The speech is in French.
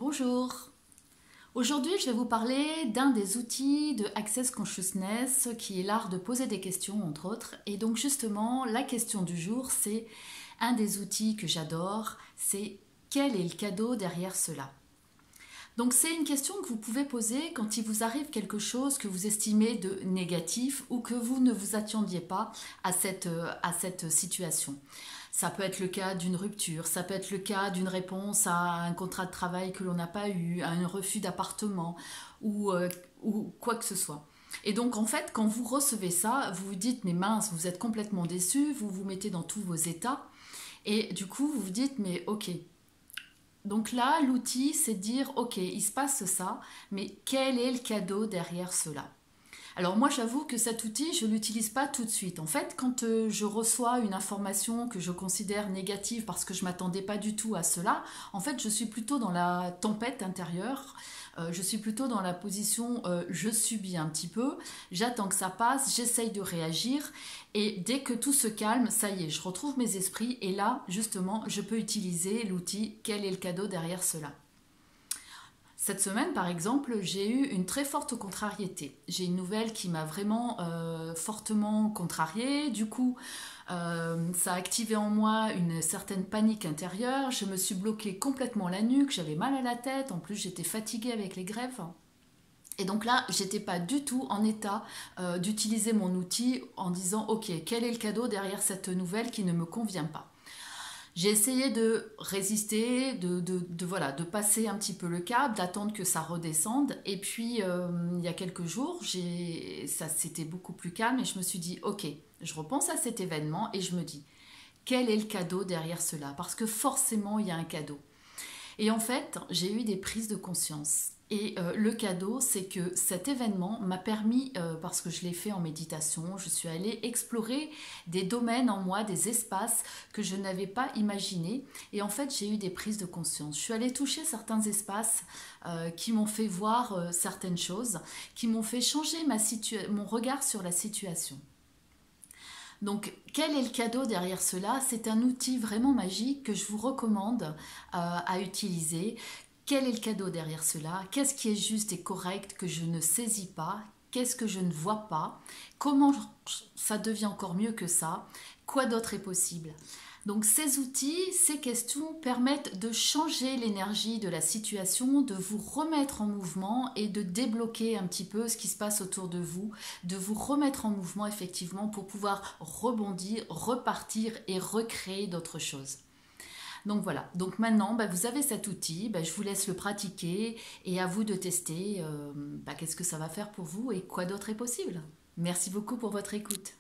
Bonjour. Aujourd'hui, je vais vous parler d'un des outils de Access Consciousness qui est l'art de poser des questions, entre autres. Et donc justement, la question du jour, c'est un des outils que j'adore, c'est quel est le cadeau derrière cela? Donc c'est une question que vous pouvez poser quand il vous arrive quelque chose que vous estimez de négatif ou que vous ne vous attendiez pas à cette situation. Ça peut être le cas d'une rupture, ça peut être le cas d'une réponse à un contrat de travail que l'on n'a pas eu, à un refus d'appartement ou, ou quoi que ce soit. Et donc en fait, quand vous recevez ça, vous vous dites mais mince, vous êtes complètement déçu, vous vous mettez dans tous vos états et du coup vous vous dites mais ok, donc là, l'outil, c'est de dire, ok, il se passe ça, mais quel est le cadeau derrière cela? Alors moi, j'avoue que cet outil, je ne l'utilise pas tout de suite. En fait, quand je reçois une information que je considère négative parce que je ne m'attendais pas du tout à cela, en fait, je suis plutôt dans la tempête intérieure. Je suis plutôt dans la position je subis un petit peu, j'attends que ça passe, j'essaye de réagir et dès que tout se calme, ça y est, je retrouve mes esprits et là, justement, je peux utiliser l'outil quel est le cadeau derrière cela. Cette semaine, par exemple, j'ai eu une très forte contrariété. J'ai une nouvelle qui m'a vraiment fortement contrariée. Du coup, ça a activé en moi une certaine panique intérieure. Je me suis bloquée complètement la nuque, j'avais mal à la tête. En plus, j'étais fatiguée avec les greffes. Et donc là, j'étais pas du tout en état d'utiliser mon outil en disant ok, quel est le cadeau derrière cette nouvelle qui ne me convient pas. J'ai essayé de résister, voilà, de passer un petit peu le cap, d'attendre que ça redescende. Et puis, il y a quelques jours, ça c'était beaucoup plus calme et je me suis dit, ok, je repense à cet événement et je me dis, quel est le cadeau derrière cela? Parce que forcément, il y a un cadeau. Et en fait, j'ai eu des prises de conscience. Et le cadeau, c'est que cet événement m'a permis, parce que je l'ai fait en méditation, je suis allée explorer des domaines en moi, des espaces que je n'avais pas imaginés. Et en fait, j'ai eu des prises de conscience. Je suis allée toucher certains espaces qui m'ont fait voir certaines choses, qui m'ont fait changer mon regard sur la situation. Donc, quel est le cadeau derrière cela? C'est un outil vraiment magique que je vous recommande à utiliser. Quel est le cadeau derrière cela? Qu'est-ce qui est juste et correct que je ne saisis pas? Qu'est-ce que je ne vois pas? Comment ça devient encore mieux que ça? Quoi d'autre est possible? Donc ces outils, ces questions permettent de changer l'énergie de la situation, de vous remettre en mouvement et de débloquer un petit peu ce qui se passe autour de vous remettre en mouvement effectivement pour pouvoir rebondir, repartir et recréer d'autres choses. Donc voilà, donc maintenant vous avez cet outil, je vous laisse le pratiquer et à vous de tester qu'est-ce que ça va faire pour vous et quoi d'autre est possible. Merci beaucoup pour votre écoute.